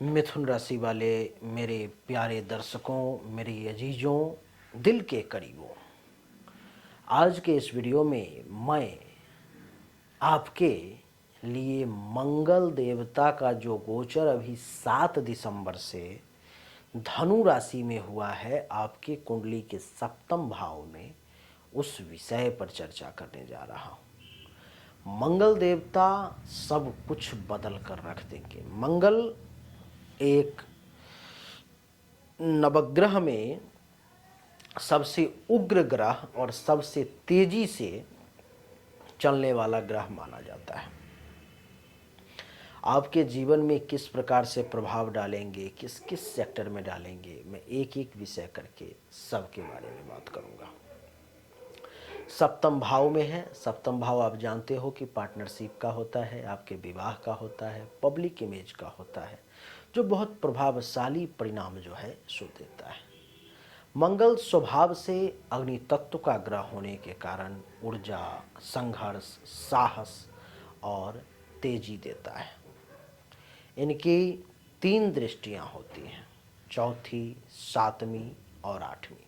मिथुन राशि वाले मेरे प्यारे दर्शकों, मेरे अजीजों, दिल के करीबों, आज के इस वीडियो में मैं आपके लिए मंगल देवता का जो गोचर अभी 7 दिसंबर से धनु राशि में हुआ है, आपके कुंडली के सप्तम भाव में, उस विषय पर चर्चा करने जा रहा हूँ। मंगल देवता सब कुछ बदल कर रख देंगे। मंगल एक नवग्रह में सबसे उग्र ग्रह और सबसे तेजी से चलने वाला ग्रह माना जाता है। आपके जीवन में किस प्रकार से प्रभाव डालेंगे, किस किस सेक्टर में डालेंगे, मैं एक एक विषय करके सबके बारे में बात करूंगा। सप्तम भाव में है। सप्तम भाव आप जानते हो कि पार्टनरशिप का होता है, आपके विवाह का होता है, पब्लिक इमेज का होता है, जो बहुत प्रभावशाली परिणाम जो है सो देता है। मंगल स्वभाव से अग्नि तत्व का ग्रह होने के कारण ऊर्जा, संघर्ष, साहस और तेजी देता है। इनकी 3 दृष्टियां होती हैं, चौथी, सातवीं और आठवीं।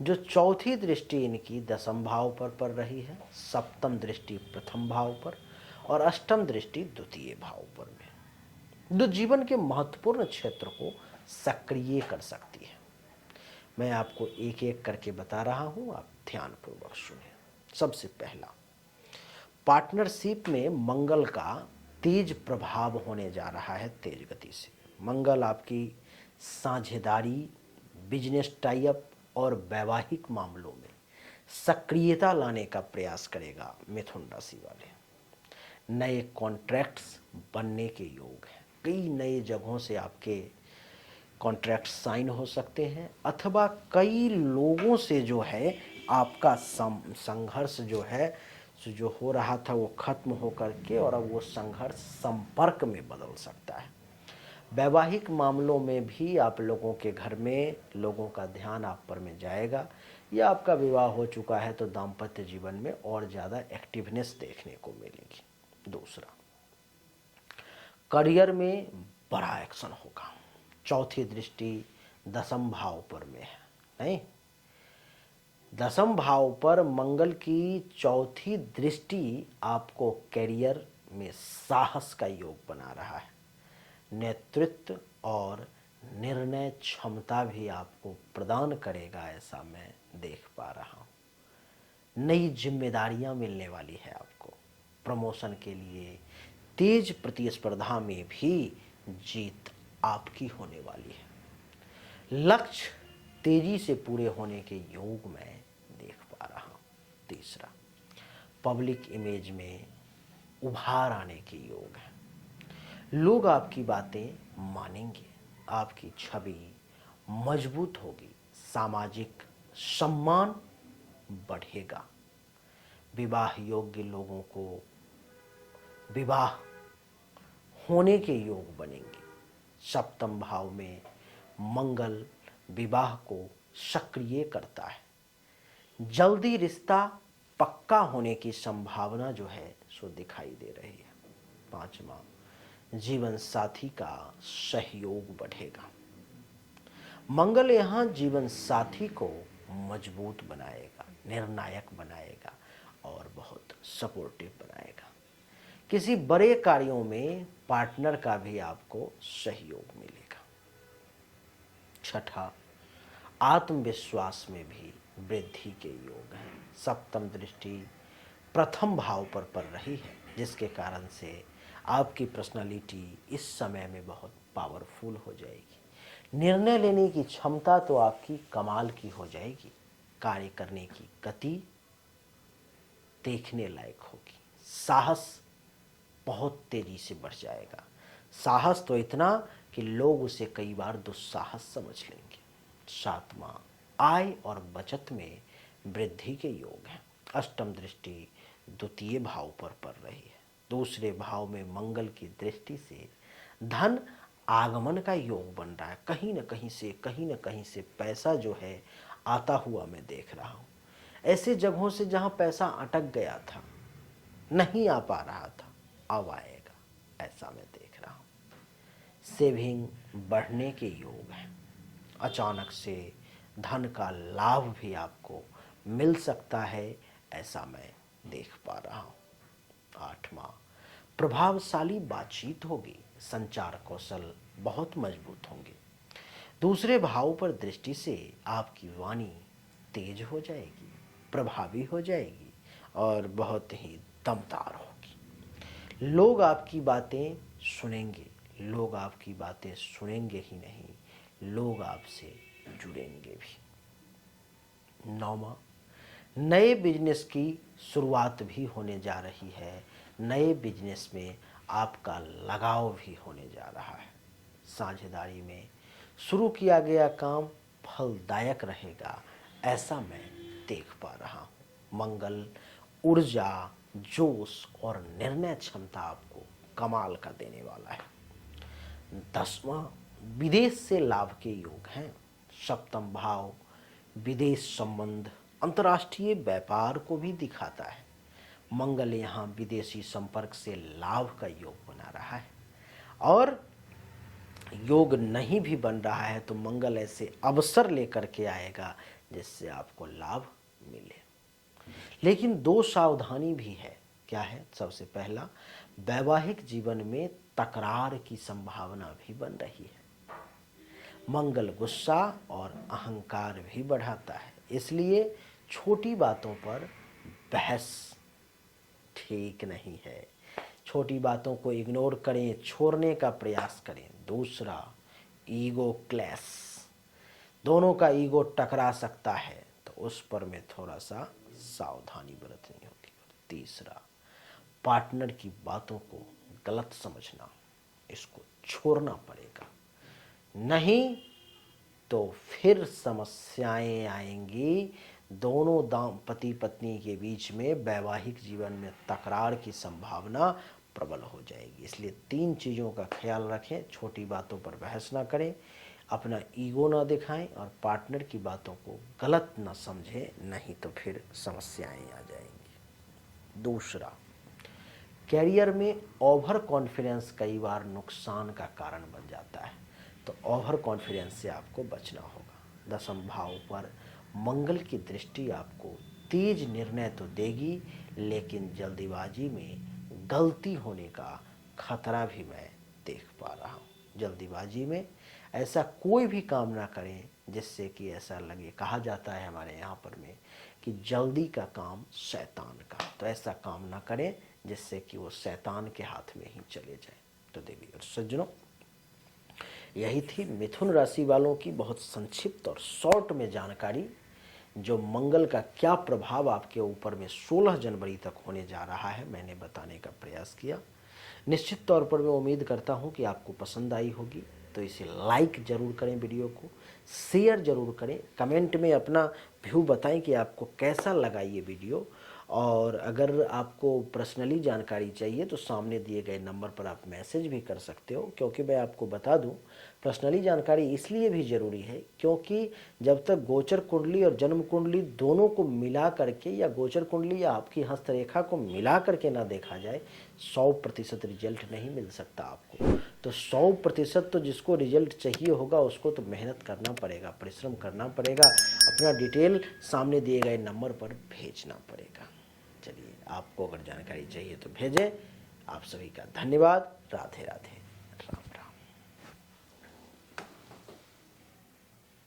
जो चौथी दृष्टि इनकी दसम भाव पर पड़ रही है, सप्तम दृष्टि प्रथम भाव पर और अष्टम दृष्टि द्वितीय भाव पर में, जो जीवन के महत्वपूर्ण क्षेत्र को सक्रिय कर सकती है। मैं आपको एक एक करके बता रहा हूं, आप ध्यानपूर्वक सुने। सबसे पहला, पार्टनरशिप में मंगल का तेज प्रभाव होने जा रहा है, तेज गति से। मंगल आपकी साझेदारी, बिजनेस टाई अप और वैवाहिक मामलों में सक्रियता लाने का प्रयास करेगा। मिथुन राशि वाले, नए कॉन्ट्रैक्ट्स बनने के योग हैं। कई नए जगहों से आपके कॉन्ट्रैक्ट साइन हो सकते हैं, अथवा कई लोगों से जो है आपका संघर्ष जो है जो हो रहा था वो खत्म हो करके और अब वो संघर्ष संपर्क में बदल सकता है। वैवाहिक मामलों में भी आप लोगों के घर में लोगों का ध्यान आप पर में जाएगा, या आपका विवाह हो चुका है तो दाम्पत्य जीवन में और ज़्यादा एक्टिवनेस देखने को मिलेगी। दूसरा, करियर में बड़ा एक्शन होगा। चौथी दृष्टि दसम भाव पर में है, नहीं, दसम भाव पर मंगल की चौथी दृष्टि आपको करियर में साहस का योग बना रहा है। नेतृत्व और निर्णय क्षमता भी आपको प्रदान करेगा, ऐसा मैं देख पा रहा हूँ। नई जिम्मेदारियां मिलने वाली है आपको। प्रमोशन के लिए तेज प्रतिस्पर्धा में भी जीत आपकी होने वाली है। लक्ष्य तेजी से पूरे होने के योग में देख पा रहा हूं। तीसरा, पब्लिक इमेज में उभार आने के योग है। लोग आपकी बातें मानेंगे, आपकी छवि मजबूत होगी, सामाजिक सम्मान बढ़ेगा। विवाह योग्य लोगों को विवाह होने के योग बनेंगे। सप्तम भाव में मंगल विवाह को सक्रिय करता है। जल्दी रिश्ता पक्का होने की संभावना जो है सो दिखाई दे रही है। पांचवा, जीवन साथी का सहयोग बढ़ेगा। मंगल यहाँ जीवन साथी को मजबूत बनाएगा, निर्णायक बनाएगा और बहुत सपोर्टिव बनाएगा। किसी बड़े कार्यों में पार्टनर का भी आपको सहयोग मिलेगा। छठा, आत्मविश्वास में भी वृद्धि के योग हैं। सप्तम दृष्टि प्रथम भाव पर पड़ रही है, जिसके कारण से आपकी पर्सनालिटी इस समय में बहुत पावरफुल हो जाएगी। निर्णय लेने की क्षमता तो आपकी कमाल की हो जाएगी। कार्य करने की गति देखने लायक होगी। साहस बहुत तेजी से बढ़ जाएगा। साहस तो इतना कि लोग उसे कई बार दुस्साहस समझ लेंगे। सातवां, आय और बचत में वृद्धि के योग हैं। अष्टम दृष्टि द्वितीय भाव पर पड़ रही है। दूसरे भाव में मंगल की दृष्टि से धन आगमन का योग बन रहा है। कहीं न कहीं से पैसा जो है आता हुआ मैं देख रहा हूँ। ऐसे जगहों से जहाँ पैसा अटक गया था, नहीं आ पा रहा था, अब आएगा, ऐसा मैं देख रहा हूँ। सेविंग बढ़ने के योग हैं। अचानक से धन का लाभ भी आपको मिल सकता है, ऐसा मैं देख पा रहा हूँ। 8वां, प्रभावशाली बातचीत होगी, संचार कौशल बहुत मजबूत होंगे। दूसरे भाव पर दृष्टि से आपकी वाणी तेज हो जाएगी, प्रभावी हो जाएगी और बहुत ही दमदार होगी। लोग आपकी बातें सुनेंगे, लोग आपकी बातें सुनेंगे ही नहीं, लोग आपसे जुड़ेंगे भी। 9वां, नए बिजनेस की शुरुआत भी होने जा रही है। नए बिजनेस में आपका लगाव भी होने जा रहा है। साझेदारी में शुरू किया गया काम फलदायक रहेगा, ऐसा मैं देख पा रहा हूँ। मंगल ऊर्जा, जोश और निर्णय क्षमता आपको कमाल का देने वाला है। 10वां, विदेश से लाभ के योग हैं। सप्तम भाव विदेश संबंध, अंतर्राष्ट्रीय व्यापार को भी दिखाता है। मंगल यहाँ विदेशी संपर्क से लाभ का योग बना रहा है, और योग नहीं भी बन रहा है तो मंगल ऐसे अवसर लेकर के आएगा जिससे आपको लाभ मिले। लेकिन दो सावधानी भी है। क्या है? सबसे पहला, वैवाहिक जीवन में तकरार की संभावना भी बन रही है। मंगल गुस्सा और अहंकार भी बढ़ाता है, इसलिए छोटी बातों पर बहस ठीक नहीं है। छोटी बातों को इग्नोर करें, छोड़ने का प्रयास करें। दूसरा, ईगो क्लैश, दोनों का ईगो टकरा सकता है तो उस पर में थोड़ा सा सावधानी बरतनी होगी। तीसरा, पार्टनर की बातों को गलत समझना, इसको छोड़ना पड़ेगा, नहीं तो फिर समस्याएं आएंगी। दोनों पति पत्नी के बीच में वैवाहिक जीवन में तकरार की संभावना प्रबल हो जाएगी। इसलिए 3 चीज़ों का ख्याल रखें। छोटी बातों पर बहस ना करें, अपना ईगो ना दिखाएं और पार्टनर की बातों को गलत ना समझें, नहीं तो फिर समस्याएं आ जाएंगी। दूसरा, कैरियर में ओवर कॉन्फिडेंस कई बार नुकसान का कारण बन जाता है, तो ओवर कॉन्फिडेंस से आपको बचना होगा। 10वें भाव पर मंगल की दृष्टि आपको तेज निर्णय तो देगी, लेकिन जल्दीबाजी में गलती होने का खतरा भी मैं देख पा रहा हूँ। जल्दीबाजी में ऐसा कोई भी काम ना करें जिससे कि ऐसा लगे, कहा जाता है हमारे यहाँ पर में कि जल्दी का काम शैतान का, तो ऐसा काम ना करें जिससे कि वो शैतान के हाथ में ही चले जाए। तो देवी और सज्जनों, यही थी मिथुन राशि वालों की बहुत संक्षिप्त और शॉर्ट में जानकारी, जो मंगल का क्या प्रभाव आपके ऊपर में 16 जनवरी तक होने जा रहा है, मैंने बताने का प्रयास किया। निश्चित तौर पर मैं उम्मीद करता हूं कि आपको पसंद आई होगी, तो इसे लाइक ज़रूर करें, वीडियो को शेयर ज़रूर करें, कमेंट में अपना व्यू बताएं कि आपको कैसा लगा ये वीडियो। और अगर आपको पर्सनली जानकारी चाहिए तो सामने दिए गए नंबर पर आप मैसेज भी कर सकते हो, क्योंकि मैं आपको बता दूं, पर्सनली जानकारी इसलिए भी ज़रूरी है क्योंकि जब तक गोचर कुंडली और जन्म कुंडली दोनों को मिला करके, या गोचर कुंडली या आपकी हस्तरेखा को मिला करके ना देखा जाए, 100% रिजल्ट नहीं मिल सकता आपको। तो 100% तो जिसको रिजल्ट चाहिए होगा उसको तो मेहनत करना पड़ेगा, परिश्रम करना पड़ेगा, अपना डिटेल सामने दिए गए नंबर पर भेजना पड़ेगा। चलिए, आपको अगर जानकारी चाहिए तो भेजें। आप सभी का धन्यवाद। राधे राधे।